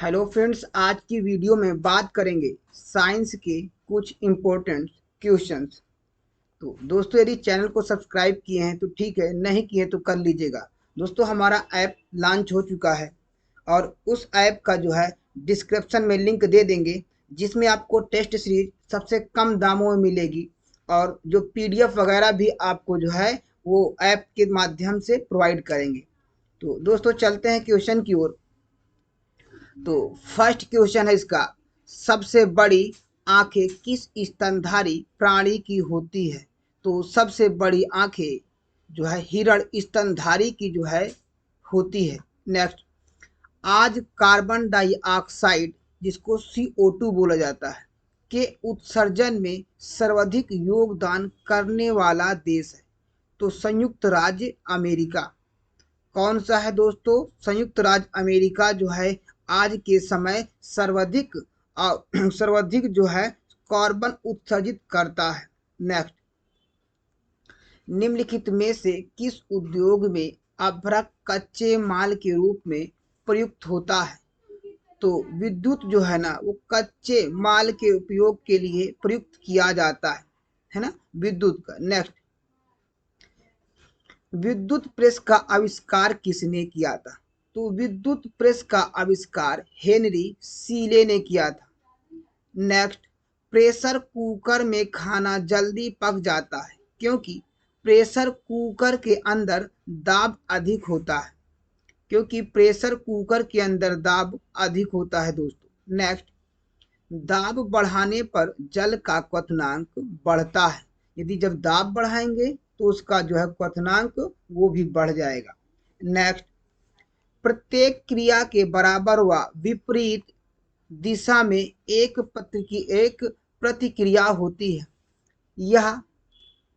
Hello friends, आज की video में बात करेंगे साइंस के कुछ इम्पोर्टेंट क्वेश्चंस। तो दोस्तों, यदि चैनल को सब्सक्राइब किए हैं तो ठीक है, नहीं किए तो कर लीजिएगा। दोस्तों, हमारा ऐप लॉन्च हो चुका है और उस ऐप का जो है डिस्क्रिप्शन में लिंक दे देंगे, जिसमें आपको टेस्ट सीरीज सबसे कम दामों में मिलेगी और जो पीडीएफ वगैरह भी आपको जो है वो ऐप के माध्यम से प्रोवाइड करेंगे। तो दोस्तों, चलते हैं क्वेश्चन की ओर। तो फर्स्ट क्वेश्चन है इसका, सबसे बड़ी आंखें किस स्तनधारी प्राणी की होती है? तो सबसे बड़ी आंखें जो है हिरण स्तनधारी की जो है होती है। नेक्स्ट, आज कार्बन डाइऑक्साइड, जिसको CO2 बोला जाता है, के उत्सर्जन में सर्वाधिक योगदान करने वाला देश है? तो संयुक्त राज्य अमेरिका। कौन सा है दोस्तों? संयुक्त राज्य अमेरिका जो है आज के समय सर्वाधिक जो है कार्बन उत्सर्जित करता है। नेक्स्ट, निम्नलिखित में से किस उद्योग में अभ्रक कच्चे माल के रूप में प्रयुक्त होता है? तो विद्युत जो है ना, वो कच्चे माल के उपयोग के लिए प्रयुक्त किया जाता है ना, विद्युत का। नेक्स्ट, विद्युत प्रेस का आविष्कार किसने किया था? तो विद्युत प्रेस का आविष्कार हेनरी सीले ने किया था। नेक्स्ट, प्रेशर कुकर में खाना जल्दी पक जाता है क्योंकि प्रेशर कुकर के अंदर दाब अधिक होता है। क्योंकि प्रेशर कुकर के अंदर दाब अधिक होता है दोस्तों। नेक्स्ट, दाब बढ़ाने पर जल का क्वथनांक बढ़ता है। यदि जब दाब बढ़ाएंगे तो उसका जो है क्वथनांक वो भी बढ़ जाएगा। नेक्स्ट, प्रत्येक क्रिया के बराबर व विपरीत दिशा में एक प्रतिक्रिया होती है। यह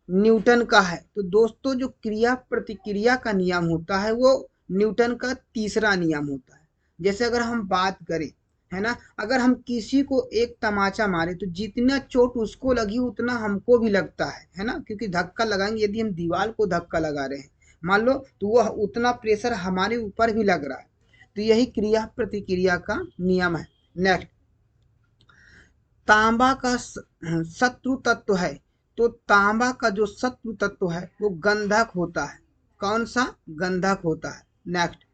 न्यूटन का है। तो दोस्तों, जो क्रिया प्रतिक्रिया का नियम होता है वो न्यूटन का तीसरा नियम होता है। जैसे अगर हम बात करें, है ना, अगर हम किसी को एक तमाचा मारे तो जितना चोट उसको लगी उतना हमको भी लगता है ना, क्योंकि धक्का लगाएंगे। यदि हम दीवार को धक्का लगा रहे हैं मान लो, तो वह उतना प्रेशर हमारे ऊपर भी लग रहा है। तो यही क्रिया प्रतिक्रिया का नियम है। नेक्स्ट, तांबा का शत्रु तत्व है। तो तांबा का जो शत्रु तत्व है वो गंधक होता है। कौन सा? गंधक होता है। नेक्स्ट,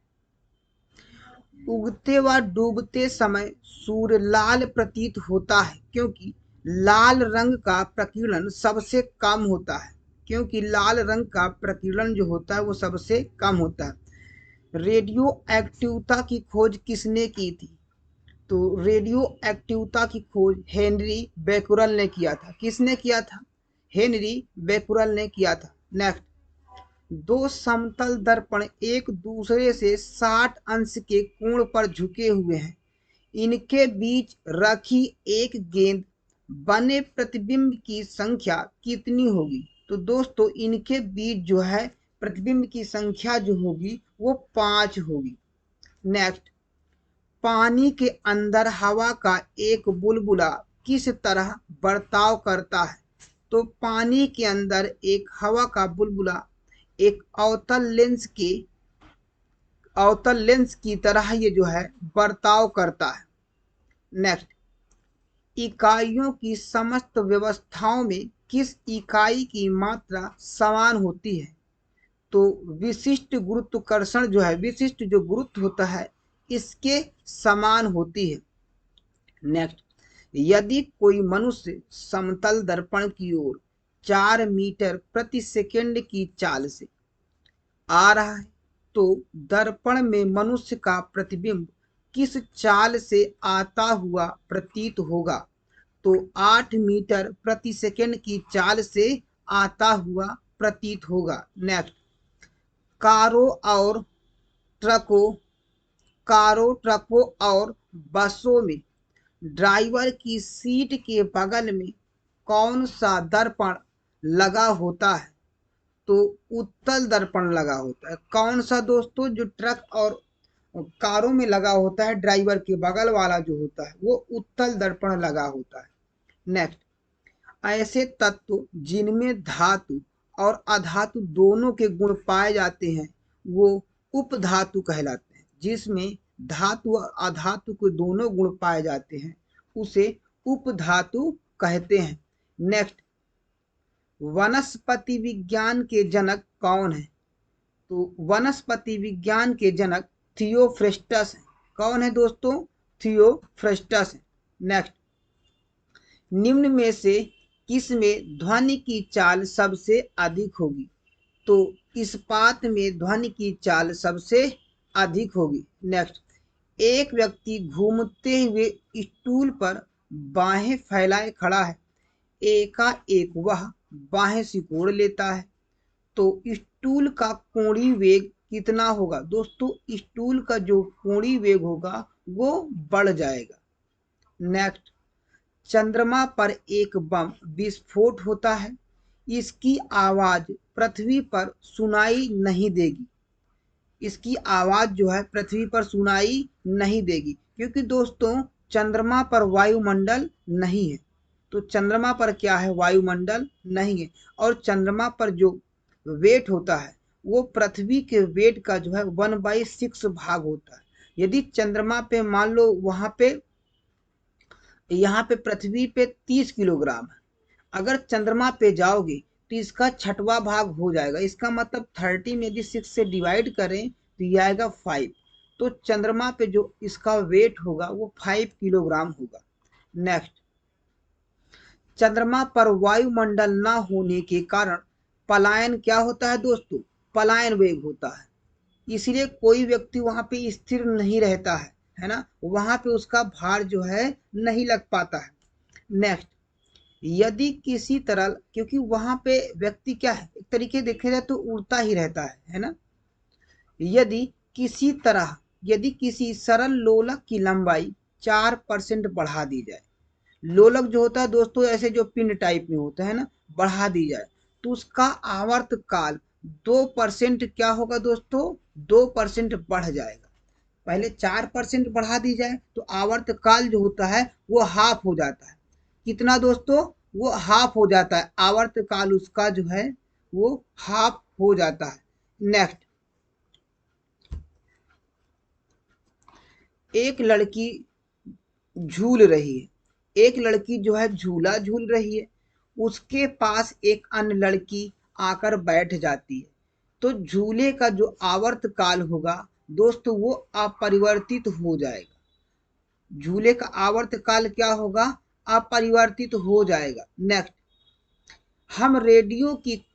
उगते व डूबते समय सूर्य लाल प्रतीत होता है क्योंकि लाल रंग का प्रकीर्णन सबसे कम होता है। क्योंकि लाल रंग का प्रकीर्णन जो होता है वो सबसे कम होता है। रेडियो एक्टिवता की खोज किसने की थी? तो रेडियो एक्टिवता की खोज हेनरी बेकुरल ने किया था। किसने किया था? हेनरी बेकुरल ने किया था। नेक्स्ट, दो समतल दर्पण एक दूसरे से 60 अंश के कोण पर झुके हुए हैं। इनके बीच रखी एक गेंद बने प्रतिबिंब की संख्या कितनी होगी? तो दोस्तों, इनके बीच जो है प्रतिबिंब की संख्या जो होगी वो 5 होगी। नेक्स्ट, पानी के अंदर हवा का एक बुलबुला किस तरह बर्ताव करता है? तो पानी के अंदर एक हवा का बुलबुला एक अवतल लेंस की तरह ये जो है बर्ताव करता है। नेक्स्ट, इकाइयों की समस्त व्यवस्थाओं में किस इकाई की मात्रा समान होती है? तो विशिष्ट गुरुत्वाकर्षण जो है, विशिष्ट जो गुरुत्व होता है इसके समान होती है। नेक्स्ट, यदि कोई मनुष्य समतल दर्पण की ओर 4 मीटर प्रति सेकंड की चाल से आ रहा है तो दर्पण में मनुष्य का प्रतिबिंब किस चाल से आता हुआ प्रतीत होगा? तो 8 मीटर प्रति सेकंड की चाल से आता हुआ प्रतीत होगा। नेक्स्ट, कारों और ट्रकों कारों और बसों में ड्राइवर की सीट के बगल में कौन सा दर्पण लगा होता है? तो उत्तल दर्पण लगा होता है। कौन सा दोस्तों? जो ट्रक और कारों में लगा होता है, ड्राइवर के बगल वाला जो होता है वो उत्तल दर्पण लगा होता है। नेक्स्ट, ऐसे तत्व जिनमें धातु और अधातु दोनों के गुण पाए जाते हैं वो उपधातु कहलाते हैं। जिसमें धातु और अधातु के दोनों गुण पाए जाते हैं उसे उपधातु कहते हैं। नेक्स्ट, वनस्पति विज्ञान के जनक कौन है? तो वनस्पति विज्ञान के जनक थियोफ्रेस्टस है। कौन है दोस्तों? थियोफ्रेस्टस है। नेक्स्ट, निम्न में से किसमें ध्वनि की चाल सबसे अधिक होगी? तो इस्पात में ध्वनि की चाल सबसे अधिक होगी। नेक्स्ट, एक व्यक्ति घूमते हुए स्टूल पर बाहें फैलाए खड़ा है, एकाएक वह बाहें सिकोड़ लेता है, तो स्टूल का कोणीय वेग कितना होगा? दोस्तों स्टूल का जो कोणीय वेग होगा वो बढ़ जाएगा। नेक्स्ट, चंद्रमा पर एक बम विस्फोट होता है, इसकी आवाज पृथ्वी पर सुनाई नहीं देगी। इसकी आवाज जो है पृथ्वी पर सुनाई नहीं देगी क्योंकि दोस्तों चंद्रमा पर वायुमंडल नहीं है। तो चंद्रमा पर क्या है? वायुमंडल नहीं है। और चंद्रमा पर जो वेट होता है वो पृथ्वी के वेट का जो है 1/6 भाग होता है। यदि चंद्रमा पे मान लो वहां पे यहाँ पे पृथ्वी पे 30 किलोग्राम है, अगर चंद्रमा पे जाओगे तो इसका 6वां भाग हो जाएगा। इसका मतलब 30 में यदि 6 से डिवाइड करें तो ये आएगा 5। तो चंद्रमा पे जो इसका वेट होगा वो 5 किलोग्राम होगा। नेक्स्ट, चंद्रमा पर वायुमंडल ना होने के कारण पलायन क्या होता है दोस्तों? पलायन वेग होता है। इसलिए कोई व्यक्ति वहां पे स्थिर नहीं रहता है ना, वहां पे उसका भार जो है नहीं लग पाता है। नेक्स्ट, यदि किसी तरल, क्योंकि वहां पे व्यक्ति क्या है, एक तरीके देखे जाए तो उड़ता ही रहता है ना। यदि किसी सरल लोलक की लंबाई 4% बढ़ा दी जाए, लोलक जो होता है दोस्तों ऐसे जो पिंड टाइप में होता है ना, बढ़ा दी जाए तो उसका आवर्त काल 2% क्या होगा दोस्तों? 2% बढ़ जाएगा। पहले 4% बढ़ा दी जाए तो आवर्त काल जो होता है वो हाफ हो जाता है। कितना दोस्तों? वो हाफ हो जाता है। आवर्त काल उसका जो है वो हाफ हो जाता है। नेक्स्ट, एक लड़की झूल रही है, एक लड़की जो है झूला झूल रही है, उसके पास एक अन्य लड़की आकर बैठ जाती है, तो झूले का जो आवर्त काल होगा दोस्तों वो अपरिवर्तित हो जाएगा। झूले का आवर्त काल क्या होगा? अपरिवर्तित हो जाएगा। नेक्स्ट, हम रेडियो की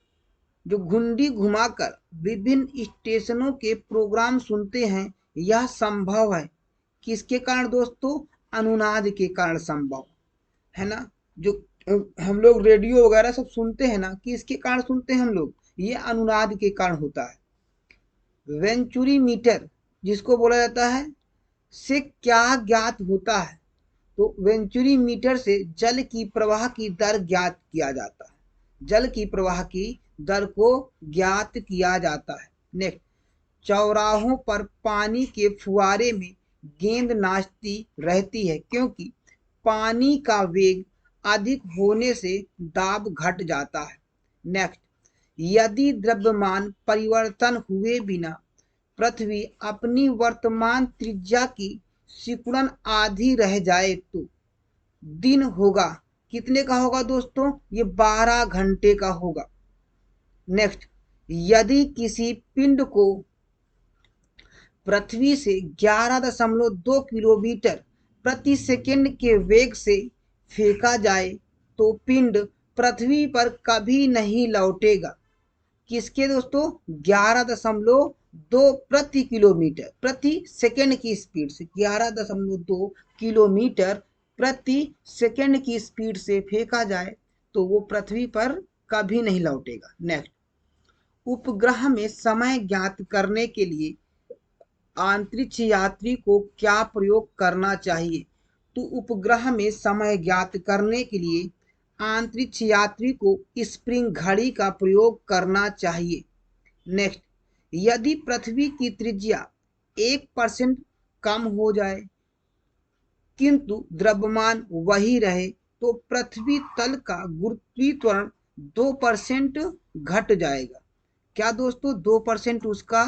जो घुंडी घुमाकर विभिन्न स्टेशनों के प्रोग्राम सुनते हैं, यह संभव है किसके कारण दोस्तों? अनुनाद के कारण संभव है ना। जो हम लोग रेडियो वगैरह सब सुनते हैं ना, किसके कारण सुनते हैं हम लोग? ये अनुनाद के कारण होता है। वेंचुरी मीटर जिसको बोला जाता है से क्या ज्ञात होता है? तो वेंचुरी मीटर से जल की प्रवाह की दर ज्ञात किया जाता है। जल की प्रवाह की दर को ज्ञात किया जाता है। नेक्स्ट, चौराहों पर पानी के फुहारे में गेंद नाचती रहती है क्योंकि पानी का वेग अधिक होने से दाब घट जाता है। नेक्स्ट, यदि द्रव्यमान परिवर्तन हुए बिना पृथ्वी अपनी वर्तमान त्रिज्या की सिकुड़न आधी रह जाए तो दिन होगा कितने का होगा दोस्तों? ये 12 घंटे का होगा। नेक्स्ट, यदि किसी पिंड को पृथ्वी से 11.2 किलोमीटर प्रति सेकंड के वेग से फेंका जाए तो पिंड पृथ्वी पर कभी नहीं लौटेगा। किसके दोस्तों? 11.2 प्रति किलोमीटर प्रति सेकंड की स्पीड से, 11.2 किलोमीटर प्रति सेकंड की स्पीड से फेंका जाए तो वो पृथ्वी पर कभी नहीं लौटेगा। नेक्स्ट, उपग्रह में समय ज्ञात करने के लिए अंतरिक्ष यात्री को क्या प्रयोग करना चाहिए? तो उपग्रह में समय ज्ञात करने के लिए अंतरिक्ष यात्री को स्प्रिंग घड़ी का प्रयोग करना चाहिए। नेक्स्ट, यदि पृथ्वी की त्रिज्या 1% कम हो जाए किंतु द्रव्यमान वही रहे तो पृथ्वी तल का गुरुत्वीकरण 2% घट जाएगा। क्या दोस्तों? 2% उसका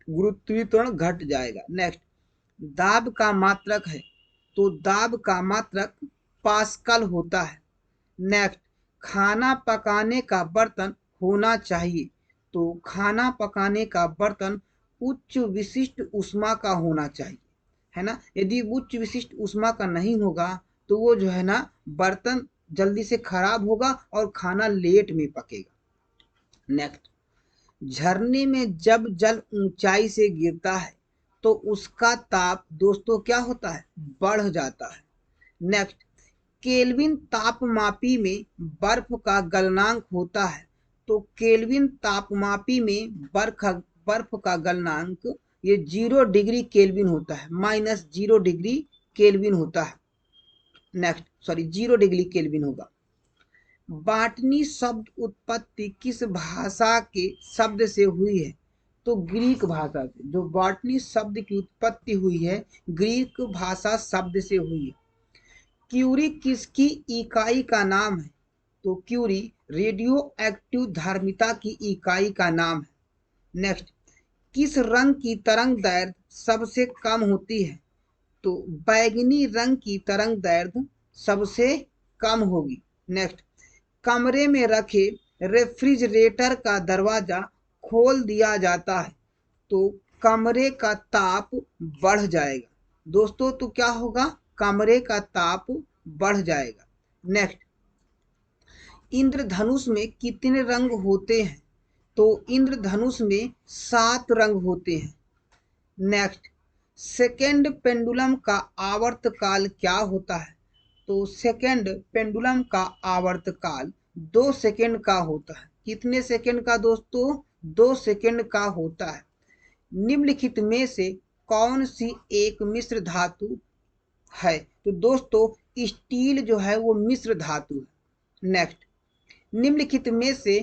गुरुत्वीकरण घट जाएगा। नेक्स्ट, दाब का मात्रक है तो दाब का मात्रक पास्कल होता है। नेक्स्ट, खाना पकाने का बर्तन होना चाहिए तो खाना पकाने का बर्तन उच्च विशिष्ट ऊष्मा का होना चाहिए, है ना। यदि उच्च विशिष्ट ऊष्मा का नहीं होगा तो वो जो है ना बर्तन जल्दी से खराब होगा और खाना लेट में पकेगा। नेक्स्ट, झरने में जब जल ऊंचाई से गिरता है तो उसका ताप दोस्तों क्या होता है, बढ़ जाता है। नेक्स्ट, केल्विन तापमापी में बर्फ का गलनांक होता है तो केल्विन तापमापी में बर्फ का गलनांक ये 0 डिग्री केल्विन होता है, -0 डिग्री केल्विन होता है। नेक्स्ट, सॉरी 0 डिग्री केल्विन होगा। बाटनी शब्द उत्पत्ति किस भाषा के शब्द से हुई है तो ग्रीक भाषा से। जो बाटनी शब्द की उत्पत्ति हुई है ग्रीक भाषा शब्द से हुई है। क्यूरी किसकी इकाई का नाम है तो क्यूरी रेडियो एक्टिव धार्मिकता की इकाई का नाम है। नेक्स्ट, किस रंग की तरंग दैर्ध्य सबसे कम होती है तो बैगनी रंग की तरंग दैर्ध्य सबसे कम होगी। नेक्स्ट, कमरे में रखे रेफ्रिजरेटर का दरवाजा खोल दिया जाता है तो कमरे का ताप बढ़ जाएगा दोस्तों। तो क्या होगा, कमरे का ताप बढ़ जाएगा। नेक्स्ट, इंद्रधनुष में कितने रंग होते हैं तो इंद्रधनुष में 7 रंग होते हैं। नेक्स्ट, सेकेंड पेंडुलम का आवर्तकाल क्या होता है तो सेकेंड पेंडुलम का आवर्तकाल 2 सेकेंड का होता है। कितने सेकेंड का दोस्तों, 2 सेकेंड का होता है। निम्नलिखित में से कौन सी एक मिश्र धातु है तो दोस्तों स्टील जो है वो मिश्र धातु है। नेक्स्ट, निम्नलिखित में से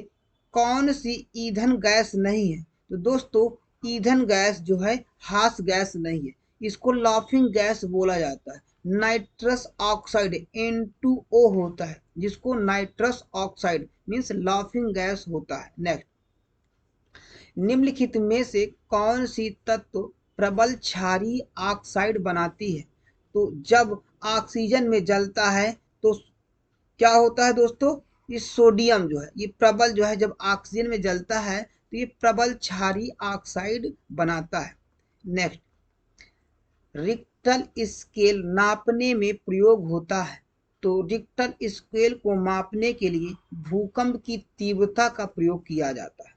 कौन सी ईंधन गैस नहीं है तो दोस्तों ईंधन गैस जो है हास गैस नहीं है, इसको लाफिंग गैस बोला जाता है। नाइट्रस ऑक्साइड N2O होता है जिसको nitrous oxide means laughing gas होता है। नेक्स्ट, निम्नलिखित में से कौन सी तत्व प्रबल क्षारीय ऑक्साइड बनाती है तो जब ऑक्सीजन में जलता है तो क्या होता है दोस्तों, ये सोडियम जो है ये प्रबल जो है जब ऑक्सीजन में जलता है तो ये प्रबल क्षारीय ऑक्साइड बनाता है। नेक्स्ट, रिक्टर स्केल नापने में प्रयोग होता है तो रिक्टर स्केल को मापने के लिए भूकंप की तीव्रता का प्रयोग किया जाता है।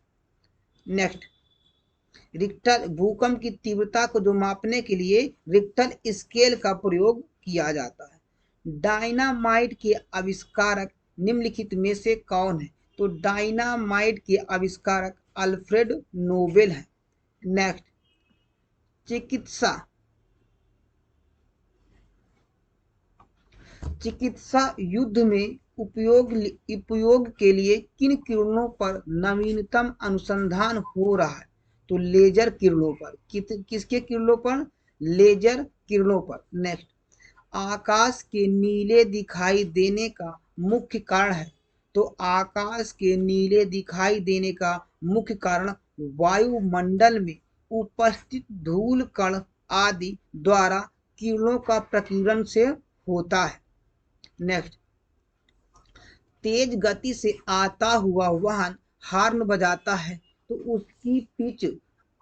नेक्स्ट, रिक्टर भूकंप की तीव्रता को जो मापने के लिए रिक्टर स्केल का प्रयोग किया जाता है। डायनामाइट के आविष्कारक निम्नलिखित में से कौन है तो डायनामाइट के आविष्कारक अल्फ्रेड नोबेल है। नेक्स्ट, चिकित्सा युद्ध में उपयोग के लिए किन किरणों पर नवीनतम अनुसंधान हो रहा है तो लेजर किरणों पर। किसके किरणों पर, लेजर किरणों पर। नेक्स्ट, आकाश के नीले दिखाई देने का मुख्य कारण है तो आकाश के नीले दिखाई देने का मुख्य कारण वायुमंडल में उपस्थित धूल कण आदि द्वारा किरणों का प्रकीर्णन से होता है। नेक्स्ट, तेज गति से आता हुआ वाहन हॉर्न बजाता है तो उसकी पिच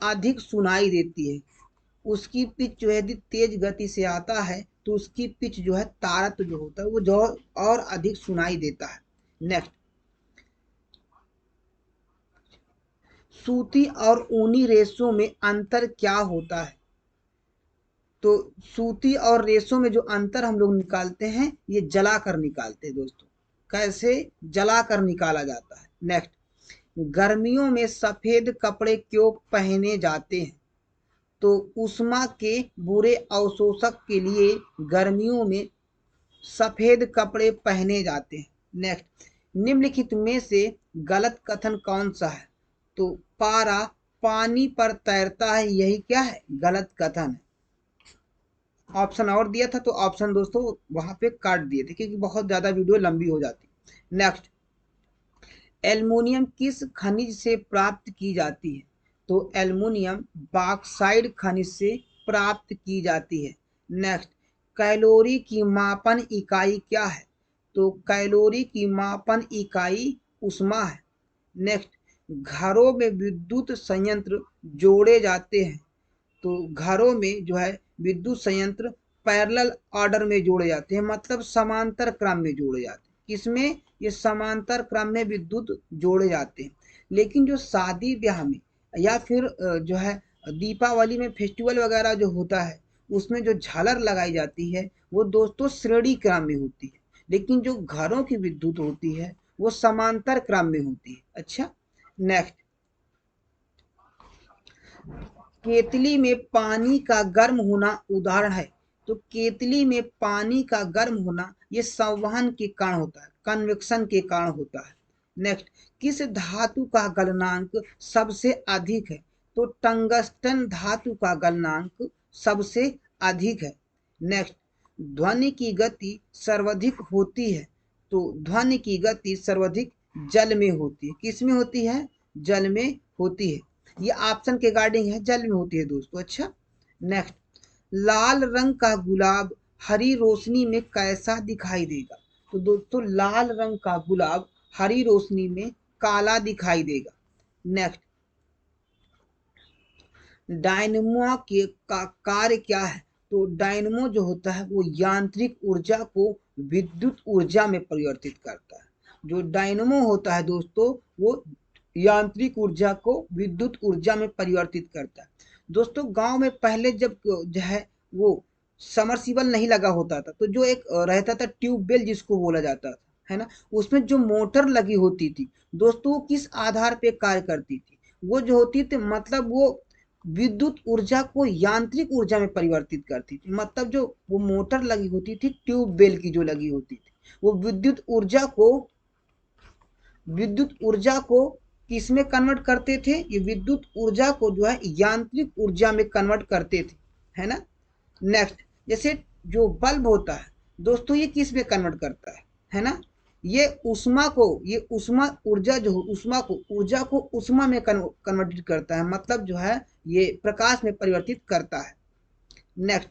अधिक सुनाई देती है। उसकी पिच जो है यदि तेज गति से आता है तो उसकी पिच जो है तारत जो होता है वो जो और अधिक सुनाई देता है। नेक्स्ट, सूती और ऊनी रेशों में अंतर क्या होता है तो सूती और रेशों में जो अंतर हम लोग निकालते हैं ये जलाकर निकालते हैं दोस्तों। कैसे जलाकर निकाला जाता है। नेक्स्ट, गर्मियों में सफेद कपड़े क्यों पहने जाते हैं तो उष्मा के बुरे अवशोषक के लिए गर्मियों में सफेद कपड़े पहने जाते हैं। नेक्स्ट, निम्नलिखित में से गलत कथन कौन सा है तो पारा पानी पर तैरता है, यही क्या है, गलत कथन है। ऑप्शन और दिया था तो ऑप्शन दोस्तों वहां पे काट दिए थे क्योंकि बहुत ज्यादा वीडियो लंबी हो जाती। नेक्स्ट, एल्युमिनियम किस खनिज से प्राप्त की जाती है तो एल्युमिनियम बॉक्साइड खनिज से प्राप्त की जाती है। नेक्स्ट, कैलोरी की मापन इकाई क्या है? तो कैलोरी की मापन इकाई ऊष्मा है। नेक्स्ट, घरों में विद्युत संयंत्र जोड़े जाते हैं। तो घरों में जो है विद्युत संयंत्र पैरेलल ऑर्डर में जोड़े जाते हैं, मतलब समांतर क्रम में जोड़े जाते हैं। किसमें? ये समांतर क्रम में विद्युत जोड़े जाते हैं। लेकिन जो शादी ब्याह में या फिर जो है दीपावली में फेस्टिवल वगैरह जो होता है, उसमें जो झालर लगाई जाती है वो दोस्तों श्रेणी क्रम में होती है। लेकिन जो घरों की विद्युत होती है वो समांतर क्रम में होती है। अच्छा, नेक्स्ट, केतली में पानी का गर्म होना उदाहरण है। तो केतली में पानी का गर्म होना ये संवहन के कारण होता है, कन्वेक्शन के कारण होता है। नेक्स्ट, किस धातु का गलनांक सबसे अधिक है? तो टंगस्टन धातु का गलनांक सबसे अधिक है। नेक्स्ट, ध्वनि की गति सर्वाधिक होती है। तो ध्वनि की गति सर्वाधिक जल में होती है। किस में होती है? जल में होती है। ये ऑप्शन के गार्डिंग है, जल में होती है दोस्तों। अच्छा, नेक्स्ट, लाल रंग का गुलाब हरी रोशनी में कैसा दिखाई देगा? तो दोस्तों लाल रंग का गुलाब हरी रोशनी में काला दिखाई देगा। नेक्स्ट, डायनमो के का कार्य क्या है? तो डायनमो जो होता है वो यांत्रिक ऊर्जा को विद्युत ऊर्जा में परिवर्तित करता है। जो डायनमो होता है दोस्तों वो यांत्रिक ऊर्जा को विद्युत ऊर्जा में परिवर्तित करता है। दोस्तों गांव में पहले जब जो है वो समरसीबल नहीं लगा होता था, तो जो एक रहता था ट्यूबवेल जिसको बोला जाता था, है ना, उसमें जो मोटर लगी होती थी दोस्तों वो किस आधार पे कार्य करती थी? वो जो होती थी मतलब वो विद्युत ऊर्जा को यांत्रिक ऊर्जा में परिवर्तित करती थी। मतलब जो वो मोटर लगी होती थी ट्यूबवेल की जो लगी होती थी, वो विद्युत ऊर्जा को किसमें कन्वर्ट करते थे? ये विद्युत ऊर्जा को जो है यांत्रिक ऊर्जा में कन्वर्ट करते थे, है ना। नेक्स्ट, जैसे जो बल्ब होता है दोस्तों ये किस में कन्वर्ट करता है ना, ये ऊष्मा को, ये ऊष्मा ऊर्जा जो ऊष्मा को ऊर्जा को ऊष्मा में कन्वर्ट करता है, मतलब जो है ये प्रकाश में परिवर्तित करता है। नेक्स्ट,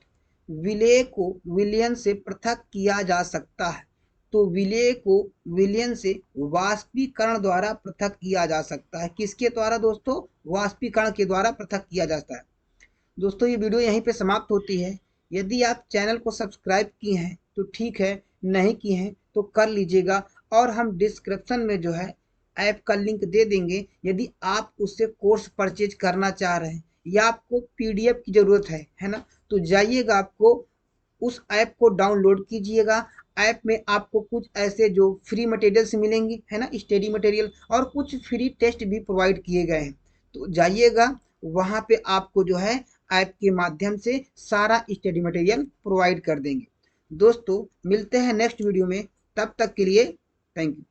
विलेय को विलयन से पृथक किया जा सकता है। तो विलेय को विलयन से वाष्पीकरण द्वारा पृथक किया जा सकता है। किसके द्वारा दोस्तों? वाष्पीकरण के द्वारा पृथक किया जाता है। दोस्तों ये वीडियो यहीं पे समाप्त होती है। यदि आप चैनल को सब्सक्राइब किए हैं तो ठीक है, नहीं किए हैं तो कर लीजिएगा। और हम डिस्क्रिप्शन में जो है ऐप का लिंक दे देंगे। यदि आप उससे कोर्स परचेज करना चाह रहे हैं या आपको पीडीएफ की ज़रूरत है ना, तो जाइएगा, आपको उस ऐप को डाउनलोड कीजिएगा। ऐप में आपको कुछ ऐसे जो फ्री मटेरियल्स मिलेंगे, है ना, स्टडी मटेरियल, और कुछ फ्री टेस्ट भी प्रोवाइड किए गए हैं। तो जाइएगा, वहाँ पे आपको जो है ऐप के माध्यम से सारा स्टडी मटेरियल प्रोवाइड कर देंगे। दोस्तों मिलते हैं नेक्स्ट वीडियो में, तब तक के लिए थैंक यू।